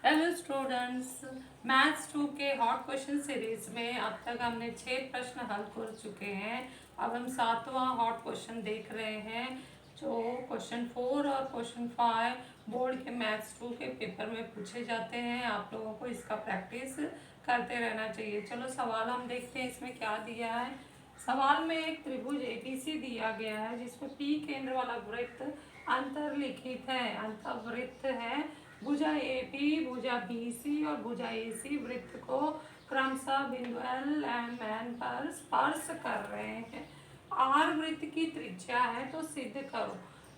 Hello students, maths 2 के hot question series में अब तक हमने 6 प्रश्न हल कर चुके हैं। अब हम 7वां हॉट क्वेश्चन देख रहे हैं जो क्वेश्चन 4 और क्वेश्चन 5 बोर्ड के मैथ्स 2 के पेपर में पूछे जाते हैं। आप लोगों को इसका प्रैक्टिस करते रहना चाहिए। चलो सवाल हम देखते हैं इसमें क्या दिया है। सवाल में एक त्रिभुज एबीसी दिया गया है जिसमें पी केंद्र वाला वृत्त अंतर्लिखित है। अंतर्वृत्त है। भुजा एपी, भुजा बीसी और भुजा एसी वृत्त को क्रमशः बिंदु एल एम एन पर स्पर्श कर रहे हैं। आर वृत्त की त्रिज्या है तो सिद्ध करो।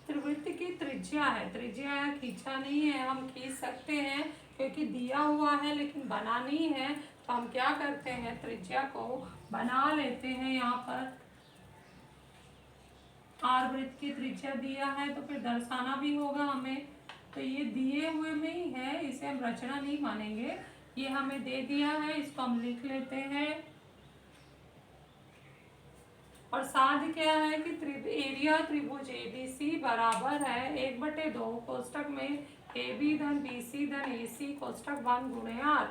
त्रिवृत्त की त्रिज्या है, त्रिज्या है, खींचा नहीं है, हम खींच सकते हैं क्योंकि दिया हुआ है लेकिन बना नहीं है। तो हम क्या करते हैं, त्रिज्या को बना लेते हैं। यहाँ पर आर वृत्त की त्रिज्या दिया है तो फिर दर्शाना भी होगा हमें। तो ये दिए हुए में ही है, इसे हम रचना नहीं मानेंगे। ये हमें दे दिया है, इसको हम लिख लेते हैं। और साध क्या है कि एरिया त्रिभुज एबीसी बराबर है 1/2 कोष्टक में AB धन BC धन AC कोष्टक 1 गुणे R।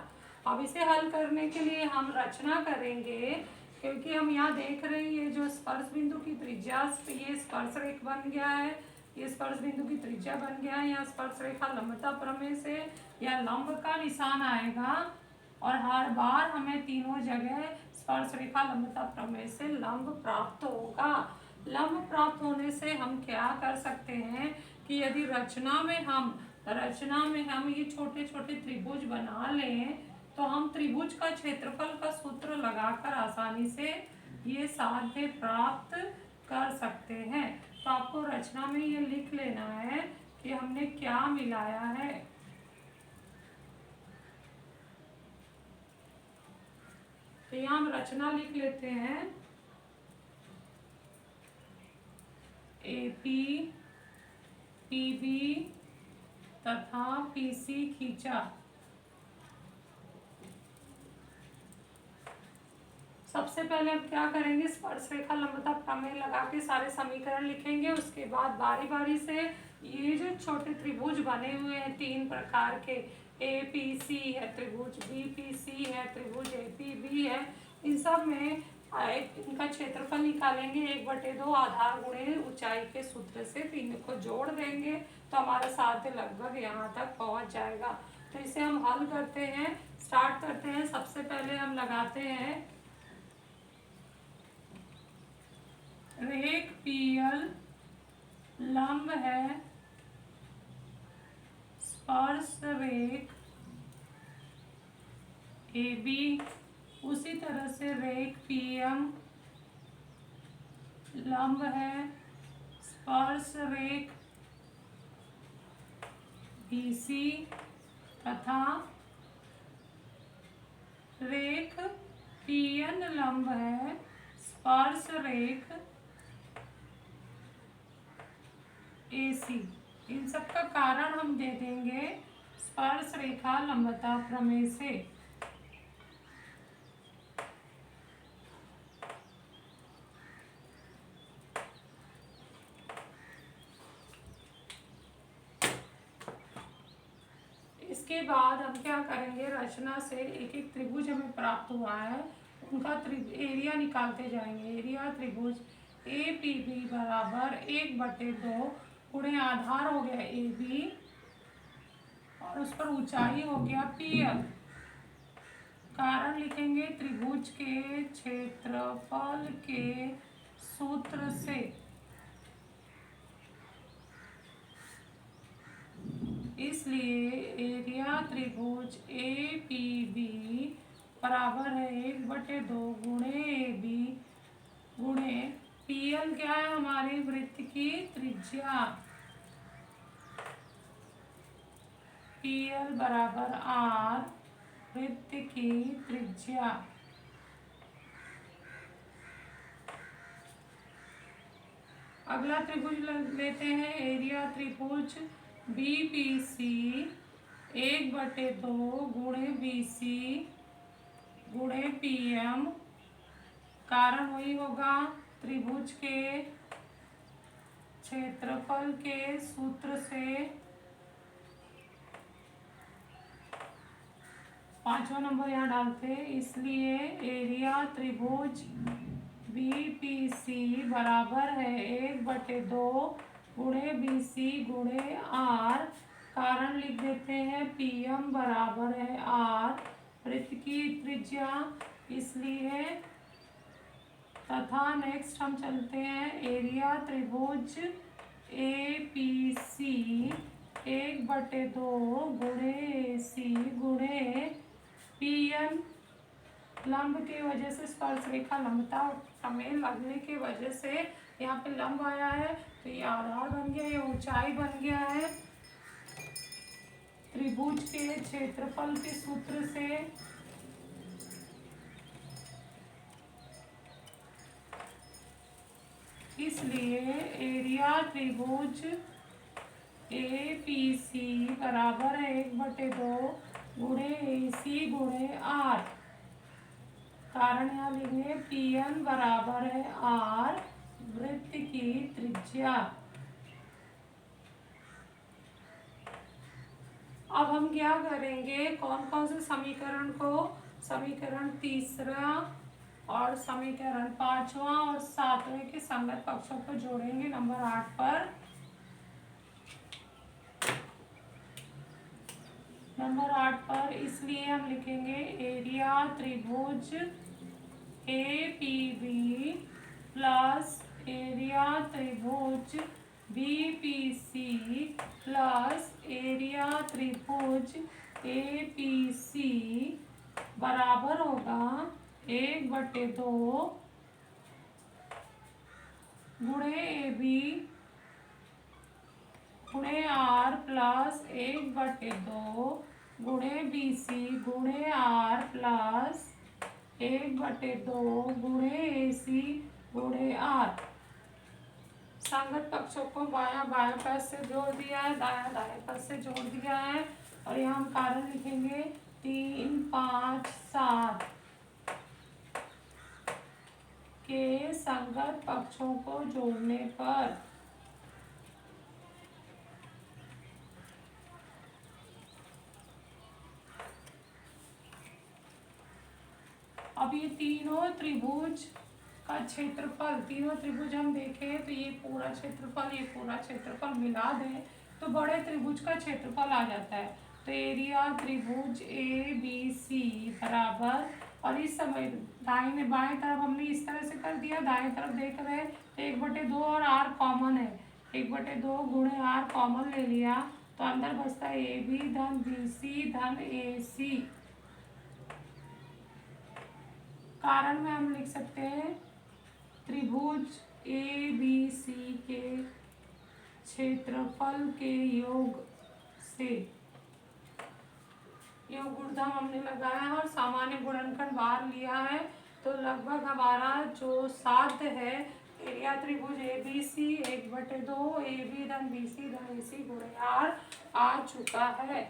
अब इसे हल करने के लिए हम रचना करेंगे क्योंकि हम यहाँ देख रहे हैं ये जो स्पर्श बिंदु की त्रिज्या, ये स्पर्श रेखा बन गया है, ये स्पर्श बिंदु की त्रिज्या बन गया है। यहाँ स्पर्श रेखा लंबता प्रमेय से या लंब का निशान आएगा और हर बार हमें तीनों जगह स्पर्श रेखा लंबता प्रमेय से लंब प्राप्त होगा। लंब प्राप्त होने से हम क्या कर सकते हैं कि यदि रचना में हम ये छोटे छोटे त्रिभुज बना लें तो हम त्रिभुज का क्षेत्रफल का सूत्र लगाकर आसानी से ये साध्य प्राप्त कर सकते हैं। तो आपको रचना में ये लिख लेना है कि हमने क्या मिलाया है। तो यहाँ हम रचना लिख लेते हैं। AP, PB तथा PC खींचा। सबसे पहले हम क्या करेंगे, स्पर्श रेखा लंबता प्रमेय लगा के सारे समीकरण लिखेंगे। उसके बाद बारी बारी से ये जो छोटे त्रिभुज बने हुए हैं 3 प्रकार के, APC है त्रिभुज, BPC है त्रिभुज, APB है, इन सब में इनका क्षेत्रफल निकालेंगे 1/2 आधार गुणे ऊंचाई के सूत्र से। तीन को जोड़ देंगे तो हमारा साध्य लगभग यहाँ तक पहुँच जाएगा। तो इसे हम हल करते हैं, स्टार्ट करते हैं। सबसे पहले हम लगाते हैं रेख PL लंब है स्पर्श रेख AB, उसी तरह से रेख PM लंब है स्पर्श रेख BC तथा रेख PN लंब है स्पर्श रेख AC। इन सब का कारण हम दे देंगे स्पर्श रेखा लंबता प्रमेय से। इसके बाद हम क्या करेंगे, रचना से एक एक त्रिभुज हमें प्राप्त हुआ है उनका एरिया निकालते जाएंगे। एरिया त्रिभुज APB बराबर 1/2 गुणे आधार हो गया AB और उस पर ऊंचाई हो गया PL। कारण लिखेंगे त्रिभुज के क्षेत्रफल के सूत्र से। इसलिए एरिया त्रिभुज APB बराबर है 1/2 गुणे AB गुणे PL क्या है, हमारी वृत्त की त्रिज्या। PL बराबर R वृत्त की त्रिज्या। अगला त्रिभुज लेते हैं, एरिया त्रिभुज BPC 1/2 गुणे BC गुणे PM। कारण वही होगा त्रिभुज के क्षेत्रफल के सूत्र से 5वां नंबर यहाँ डालते हैं, इसलिए एरिया त्रिभुज BPC बराबर है 1/2 गुणे BC गुणे R। कारण लिख देते हैं, PM बराबर है R वृत्त की त्रिज्या, इसलिए तथा नेक्स्ट हम चलते हैं एरिया त्रिभुज APC 1/2 गुणे AC गुणे PM। लंब की वजह से स्पर्श रेखा लंबता में लगने की वजह से यहाँ पे लंब आया है, तो ये आधार बन गया, ये ऊंचाई बन गया है। त्रिभुज के क्षेत्रफल के सूत्र से इसलिए एरिया त्रिभुज APC बराबर है 1/2 गुणे AC गुणे R। कारण यहाँ लिखेंगे PN बराबर है R वृत्त की त्रिज्या। अब हम क्या करेंगे, कौन कौन से समीकरण को, समीकरण तीसरा और समीकरण 5वां और 7वें के संगत पक्षों को जोड़ेंगे नंबर 8 पर। नंबर 8 पर इसलिए हम लिखेंगे एरिया त्रिभुज APB प्लस एरिया त्रिभुज BPC प्लस एरिया त्रिभुज APC बराबर होगा 1/2 गुणे AB गुणे R प्लस 1/2 गुणे BC गुणे R प्लस 1/2 गुणे AC गुणे R। संगत पक्षों को बायां बायां पक्ष से जोड़ दिया है, दायां दाएं पक्ष से जोड़ दिया है, और यहाँ हम कारण लिखेंगे 3, 5, 7 के संगत पक्षों को जोड़ने पर अब ये तीनों त्रिभुज का क्षेत्रफल, तीनों त्रिभुज हम देखें तो ये पूरा क्षेत्रफल मिला दें तो बड़े त्रिभुज का क्षेत्रफल आ जाता है। तो एरिया त्रिभुज ABC बराबर, और इस समय दाहिने बाएं तरफ हमने इस तरह से कर दिया, दाएं तरफ देख रहे हैं तो 1/2 और R कॉमन है, 1/2 गुणे R कॉमन ले लिया, तो अंदर बचता है AB धन BC धन AC। कारण में हम लिख सकते हैं त्रिभुज ABC के क्षेत्रफल के योग से, योग गुणधर्म हमने लगाया और सामान्य गुणनखंड बाहर लिया है, तो लगभग हमारा जो साध्य है एरिया त्रिभुज ABC 1/2 AB धन BC धन AC गुणे R आ चुका है।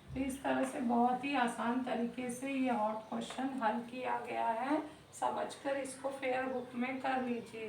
तो इस तरह से बहुत ही आसान तरीके से ये हॉट क्वेश्चन हल किया गया है, समझकर इसको फेयर बुक में कर लीजिए।